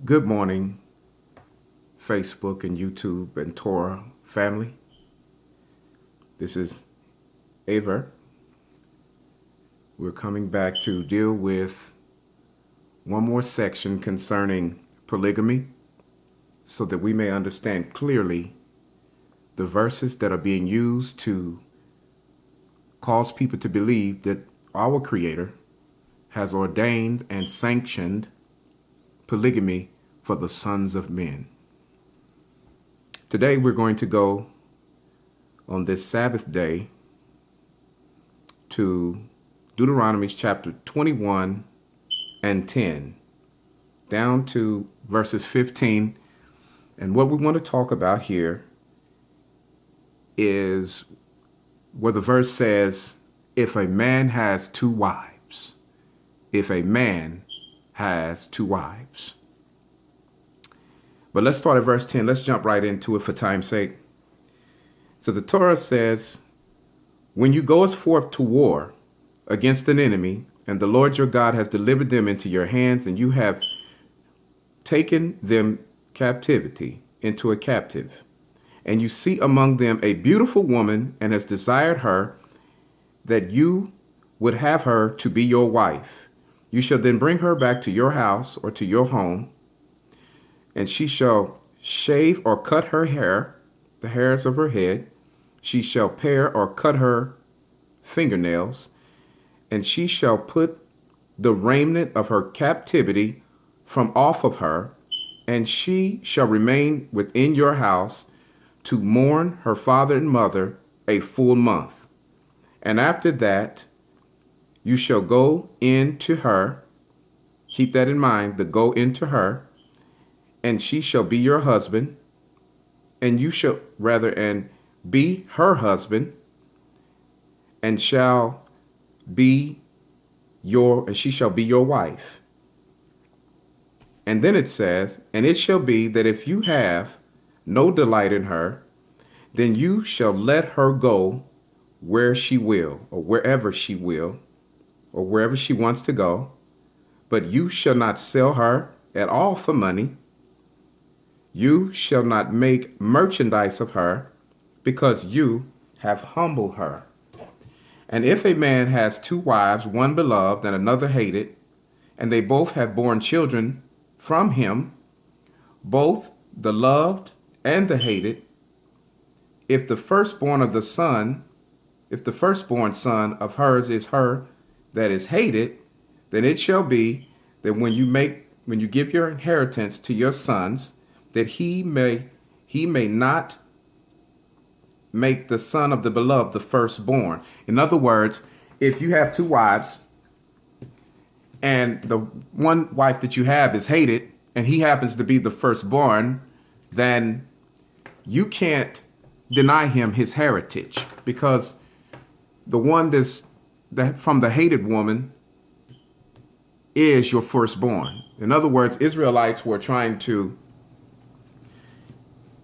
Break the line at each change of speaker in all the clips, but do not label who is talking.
Good morning, Facebook and YouTube and Torah family. This is Aver. We're coming back to deal with one more section concerning polygamy so that we may understand clearly the verses that are being used to cause people to believe that our Creator has ordained and sanctioned polygamy for the sons of men. Today we're going to go on this Sabbath day to Deuteronomy chapter 21 and 10 down to verses 15. And what we want to talk about here is where the verse says, if a man has two wives, if a man has two wives. But let's start at verse 10. Let's jump right into it for time's sake. So the Torah says, when you goest forth to war against an enemy, and the Lord your God has delivered them into your hands, and you have taken them captivity into a captive, and you see among them a beautiful woman, and has desired her, that you would have her to be your wife. You shall then bring her back to your house or to your home, and she shall shave or cut her hair, the hairs of her head. She shall pare or cut her fingernails, and she shall put the raiment of her captivity from off of her, and she shall remain within your house to mourn her father and mother a full month. And after that, you shall go in to her. Keep that in mind, the go into her, and she shall be your husband, and you shall and be her husband, and she shall be your wife. And then it says, and it shall be that if you have no delight in her, then you shall let her go where she will, or wherever she will, or wherever she wants to go. But you shall not sell her at all for money. You shall not make merchandise of her, because you have humbled her. And if a man has two wives, one beloved and another hated, and they both have borne children from him, both the loved and the hated, if the firstborn son of hers is her that is hated, then it shall be that when you give your inheritance to your sons, that he may not make the son of the beloved the firstborn. In other words, if you have two wives and the one wife that you have is hated and he happens to be the firstborn, then you can't deny him his heritage, because the one that from the hated woman is your firstborn. In other words, Israelites were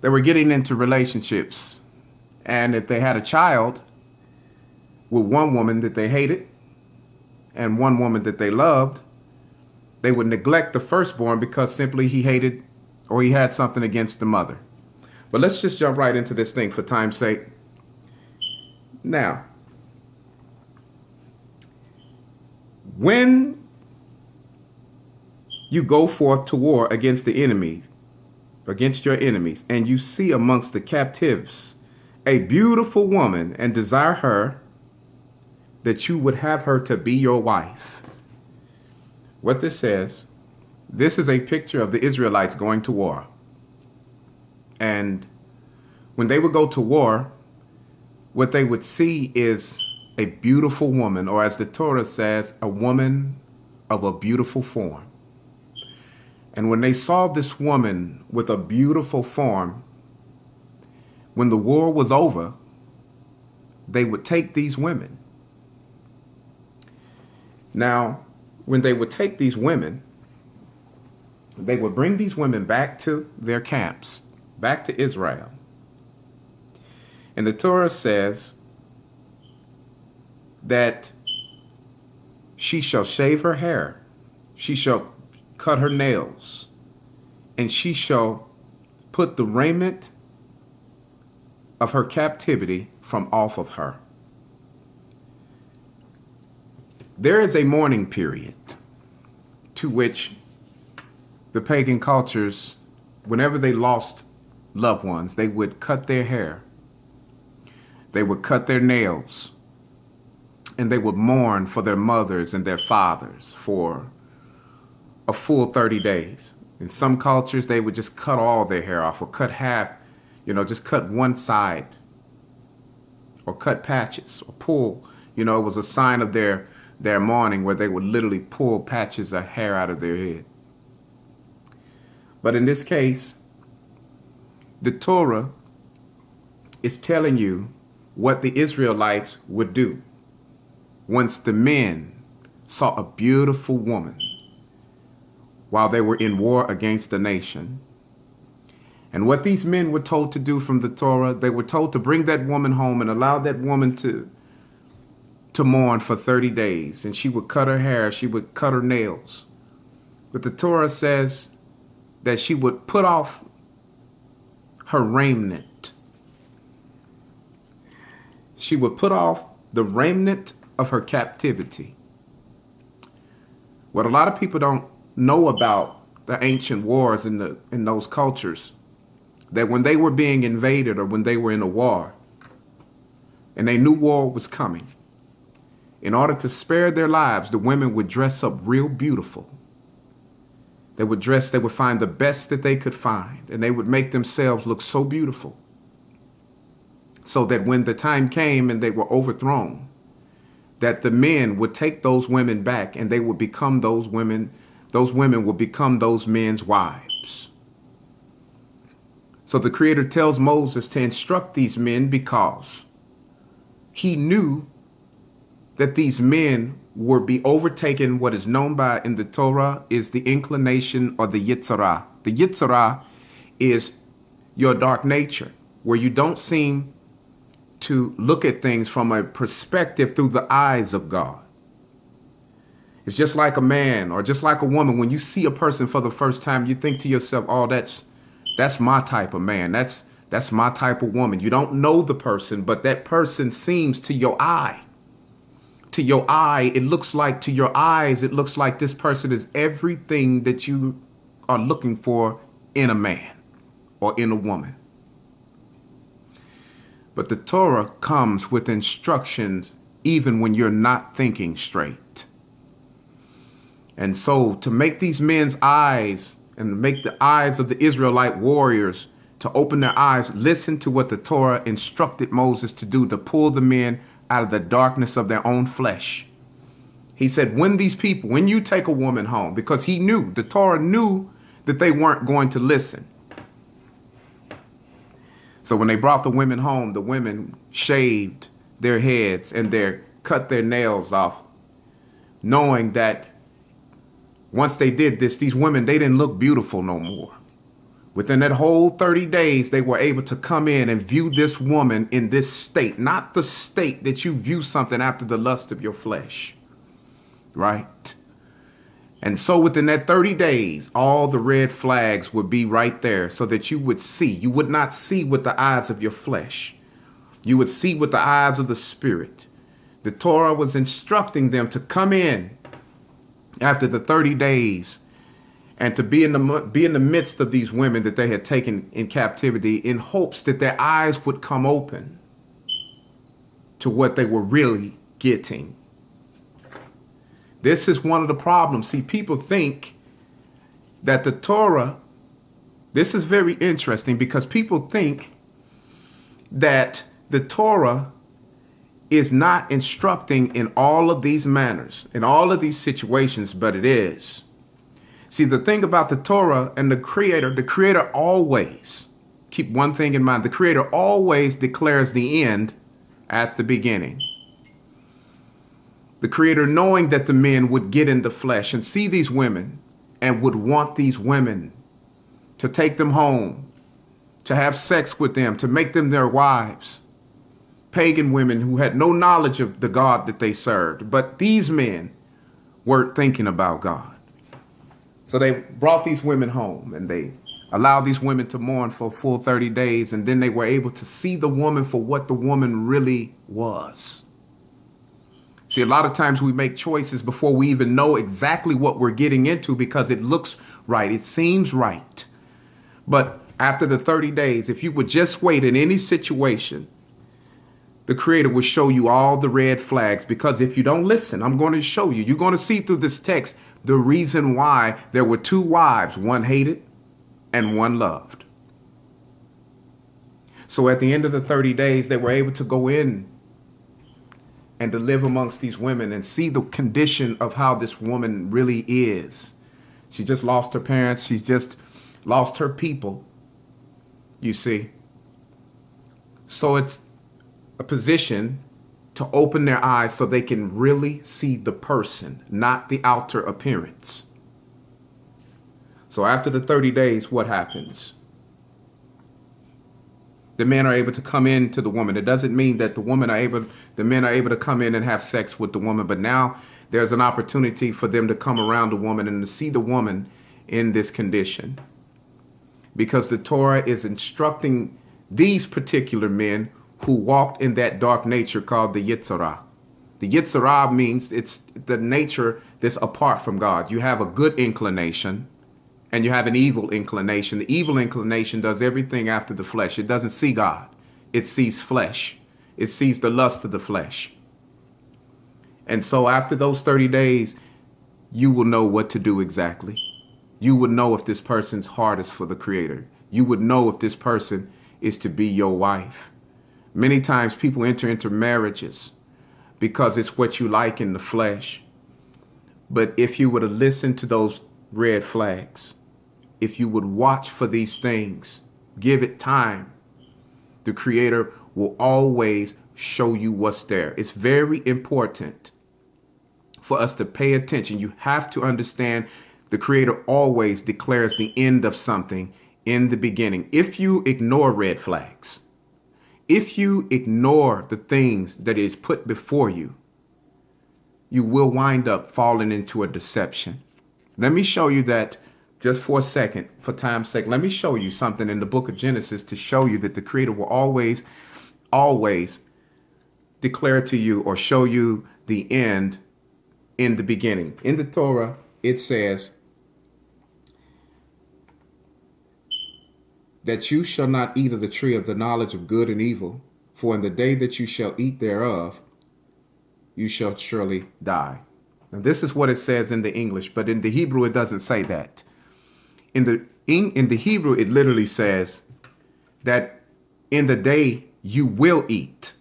they were getting into relationships, and if they had a child with one woman that they hated and one woman that they loved, they would neglect the firstborn because simply he hated or he had something against the mother. But let's just jump right into this thing for time's sake. Now, when you go forth to war against your enemies, and you see amongst the captives a beautiful woman, and desire her, that you would have her to be your wife. What this says, this is a picture of the Israelites going to war. And when they would go to war, what they would see is a beautiful woman, or as the Torah says, a woman of a beautiful form. And when they saw this woman with a beautiful form, when the war was over, they would take these women. Now, when they would take these women, they would bring these women back to their camps, back to Israel. And the Torah says that she shall shave her hair, she shall cut her nails, and she shall put the raiment of her captivity from off of her. There is a mourning period to which the pagan cultures, whenever they lost loved ones, they would cut their hair, they would cut their nails, and they would mourn for their mothers and their fathers for a full 30 days. In some cultures, they would just cut all their hair off, or cut half, just cut one side, or cut patches, or pull. It was a sign of their mourning, where they would literally pull patches of hair out of their head. But in this case, the Torah is telling you what the Israelites would do once the men saw a beautiful woman while they were in war against the nation. And what these men were told to do from the Torah, they were told to bring that woman home and allow that woman to mourn for 30 days. And she would cut her hair, she would cut her nails. But the Torah says that she would put off her raiment. She would put off the raiment of her captivity. What a lot of people don't know about the ancient wars in those cultures, that when they were being invaded or when they were in a war and they knew war was coming, in order to spare their lives, the women would dress up real beautiful. They would find the best that they could find, and they would make themselves look so beautiful, so that when the time came and they were overthrown, that the men would take those women back and they would become those women would become those men's wives. So the Creator tells Moses to instruct these men because he knew that these men would be overtaken. What is known by in the Torah is the inclination, or the Yitzhara. The Yitzhara is your dark nature, where you don't seem to look at things from a perspective through the eyes of God. It's just like a man or just like a woman. When you see a person for the first time, you think to yourself, oh, that's my type of man. That's my type of woman. You don't know the person, but that person seems to your eye. To your eye, it looks like, to your eyes, it looks like this person is everything that you are looking for in a man or in a woman. But the Torah comes with instructions even when you're not thinking straight. And so to make these men's eyes and make the eyes of the Israelite warriors to open their eyes, listen to what the Torah instructed Moses to do, to pull the men out of the darkness of their own flesh. He said, when you take a woman home, because the Torah knew that they weren't going to listen. So when they brought the women home, the women shaved their heads and cut their nails off, knowing that once they did this, these women, they didn't look beautiful no more. Within that whole 30 days, they were able to come in and view this woman in this state, not the state that you view something after the lust of your flesh, right? And so within that 30 days, all the red flags would be right there so that you would see. You would not see with the eyes of your flesh. You would see with the eyes of the Spirit. The Torah was instructing them to come in after the 30 days and to be in the midst of these women that they had taken in captivity, in hopes that their eyes would come open to what they were really getting. This is one of the problems. See, people think that the Torah, this is very interesting, because people think that the Torah is not instructing in all of these manners, in all of these situations, but it is. See, the thing about the Torah and the Creator always, keep one thing in mind, the Creator always declares the end at the beginning. The Creator, knowing that the men would get in the flesh and see these women and would want these women to take them home, to have sex with them, to make them their wives. Pagan women who had no knowledge of the God that they served. But these men weren't thinking about God. So they brought these women home and they allowed these women to mourn for a full 30 days, and then they were able to see the woman for what the woman really was. See, a lot of times we make choices before we even know exactly what we're getting into because it looks right. It seems right. But after the 30 days, if you would just wait in any situation, the Creator will show you all the red flags, because if you don't listen, I'm going to show you. You're going to see through this text the reason why there were two wives, one hated and one loved. So at the end of the 30 days, they were able to go in and to live amongst these women and see the condition of how this woman really is. She just lost her parents. She's just lost her people, you see. So it's a position to open their eyes so they can really see the person, not the outer appearance. So after the 30 days, what happens? The men are able to come into the woman. It doesn't mean that the men are able to come in and have sex with the woman, but now there's an opportunity for them to come around the woman and to see the woman in this condition. Because the Torah is instructing these particular men who walked in that dark nature called the Yitzhara. The Yitzhara means it's the nature that's apart from God. You have a good inclination and you have an evil inclination. The evil inclination does everything after the flesh. It doesn't see God. It sees flesh. It sees the lust of the flesh. And so after those 30 days, you will know what to do exactly. You would know if this person's heart is for the Creator. You would know if this person is to be your wife. Many times people enter into marriages because it's what you like in the flesh. But if you were to listen to those red flags, if you would watch for these things, give it time, the Creator will always show you what's there. It's very important for us to pay attention. You have to understand the Creator always declares the end of something in the beginning. If you ignore red flags, if you ignore the things that is put before you, you will wind up falling into a deception. Let me show you that just for a second, for time's sake. Let me show you something in the book of Genesis to show you that the Creator will always declare to you or show you the end in the beginning. In the Torah, it says that you shall not eat of the tree of the knowledge of good and evil, for in the day that you shall eat thereof, you shall surely die. Now, this is what it says in the English, but in the Hebrew, it doesn't say that. In the Hebrew, it literally says that in the day you will eat.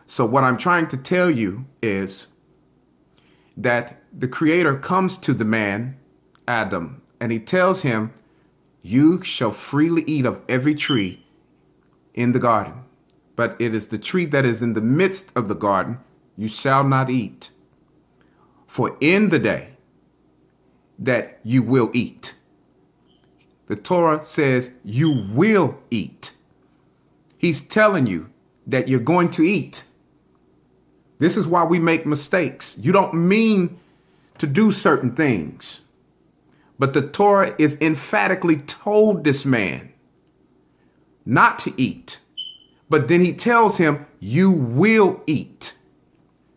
So what I'm trying to tell you is that the Creator comes to the man, Adam, and he tells him, you shall freely eat of every tree in the garden, but it is the tree that is in the midst of the garden you shall not eat. For in the day that you will eat, the Torah says you will eat. He's telling you that you're going to eat. This is why we make mistakes. You don't mean to do certain things. But the Torah is emphatically told this man not to eat. But then he tells him, you will eat.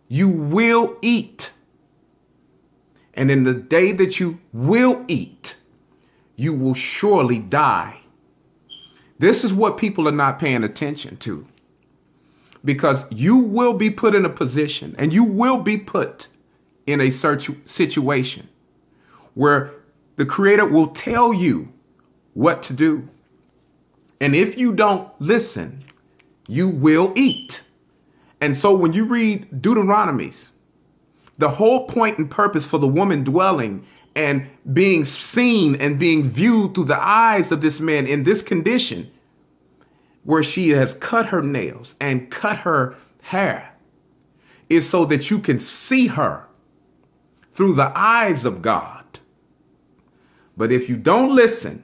You will eat. And in the day that you will eat, you will surely die. This is what people are not paying attention to. Because you will be put in a position and you will be put in a situation where the Creator will tell you what to do. And if you don't listen, you will eat. And so when you read Deuteronomy, the whole point and purpose for the woman dwelling and being seen and being viewed through the eyes of this man in this condition, where she has cut her nails and cut her hair, is so that you can see her through the eyes of God. But if you don't listen,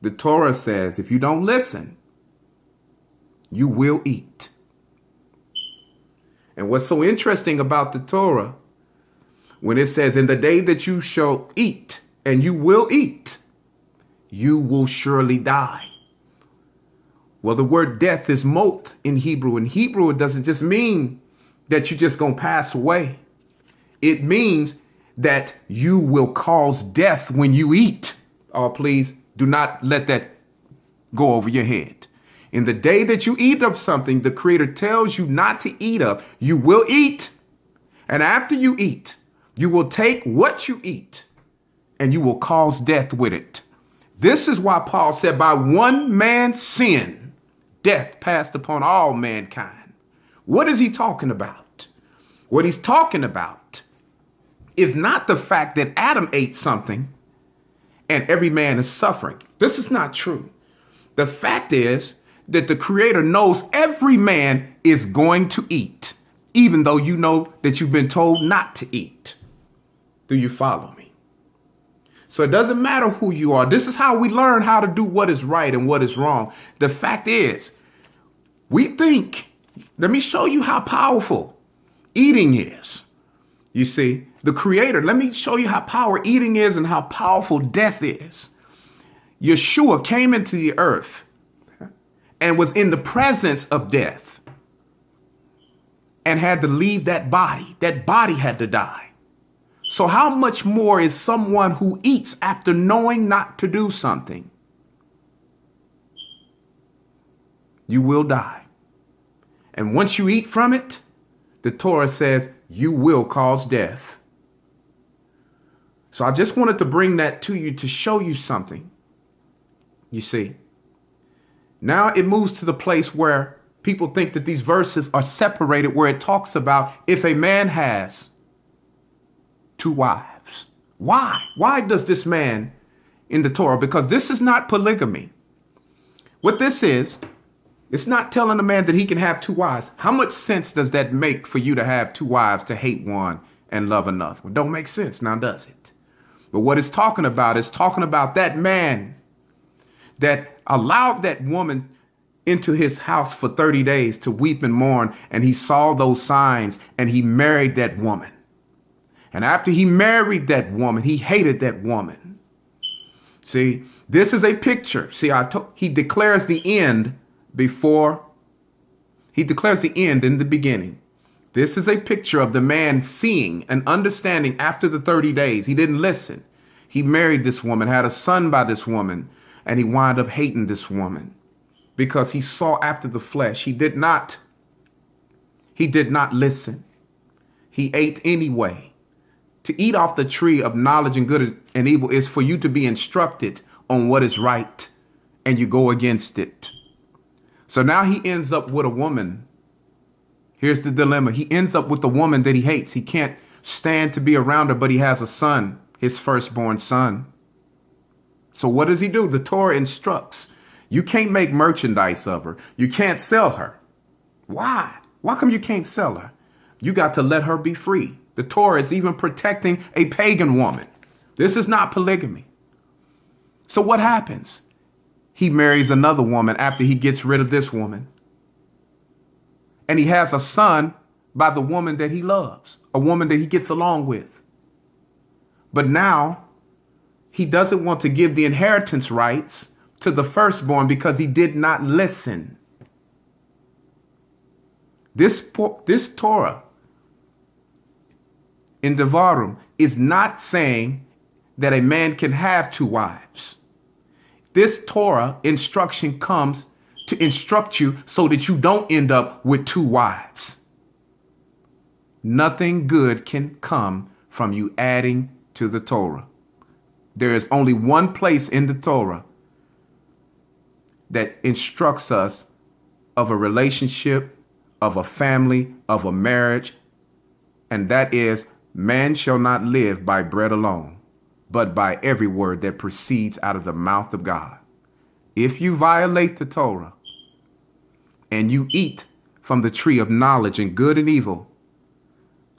the Torah says, if you don't listen, you will eat. And what's so interesting about the Torah, when it says in the day that you shall eat and you will eat, you will surely die. Well, the word death is mot in Hebrew. In Hebrew, it doesn't just mean that you're just going to pass away. It means that you will cause death when you eat. Oh, please do not let that go over your head. In the day that you eat of something, the Creator tells you not to eat of, you will eat. And after you eat, you will take what you eat and you will cause death with it. This is why Paul said, by one man's sin, death passed upon all mankind. What is he talking about? What he's talking about is not the fact that Adam ate something and every man is suffering. This is not true. The fact is that the Creator knows every man is going to eat, even though you know that you've been told not to eat. Do you follow me? So it doesn't matter who you are. This is how we learn how to do what is right and what is wrong. The fact is, we think, let me show you how powerful eating is. You see, the Creator, let me show you how powerful eating is and how powerful death is. Yeshua came into the earth and was in the presence of death and had to leave that body. That body had to die. So how much more is someone who eats after knowing not to do something? You will die. And once you eat from it, the Torah says you will cause death. So I just wanted to bring that to you to show you something. You see, now it moves to the place where people think that these verses are separated, where it talks about if a man has two wives. Why? Why does this man in the Torah? Because this is not polygamy. What this is, it's not telling a man that he can have two wives. How much sense does that make for you to have two wives, to hate one and love another? Well, don't make sense now, does it? But what it's talking about is talking about that man that allowed that woman into his house for 30 days to weep and mourn. And he saw those signs and he married that woman. And after he married that woman, he hated that woman. See, this is a picture. See, he declares the end before he declares the end in the beginning. This is a picture of the man seeing and understanding after the 30 days. He didn't listen. He married this woman, had a son by this woman, and he wound up hating this woman because he saw after the flesh. He did not listen. He ate anyway. To eat off the tree of knowledge and good and evil is for you to be instructed on what is right, and you go against it. So now he ends up with a woman. Here's the dilemma. He ends up with a woman that he hates. He can't stand to be around her, but he has a son, his firstborn son. So what does he do? The Torah instructs. You can't make merchandise of her. You can't sell her. Why? Why come you can't sell her? You got to let her be free. The Torah is even protecting a pagan woman. This is not polygamy. So what happens? He marries another woman after he gets rid of this woman. And he has a son by the woman that he loves, a woman that he gets along with. But now he doesn't want to give the inheritance rights to the firstborn because he did not listen. This Torah in Devarim is not saying that a man can have two wives. This Torah instruction comes to instruct you so that you don't end up with two wives. Nothing good can come from you adding to the Torah. There is only one place in the Torah that instructs us of a relationship, of a family, of a marriage, and that is, man shall not live by bread alone, but by every word that proceeds out of the mouth of God. If you violate the Torah and you eat from the tree of knowledge and good and evil,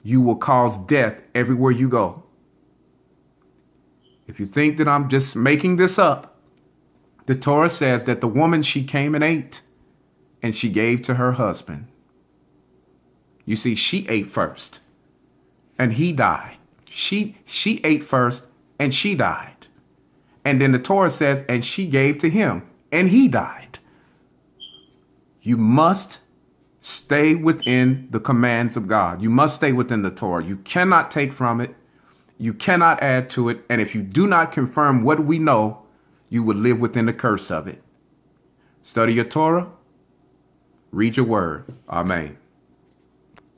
you will cause death everywhere you go. If you think that I'm just making this up, the Torah says that the woman, she came and ate and she gave to her husband. You see, she ate first and he died. She ate first and she died. And then the Torah says, and she gave to him, and he died. You must stay within the commands of God. You must stay within the Torah. You cannot take from it. You cannot add to it. And if you do not confirm what we know, you will live within the curse of it. Study your Torah. Read your word. Amen.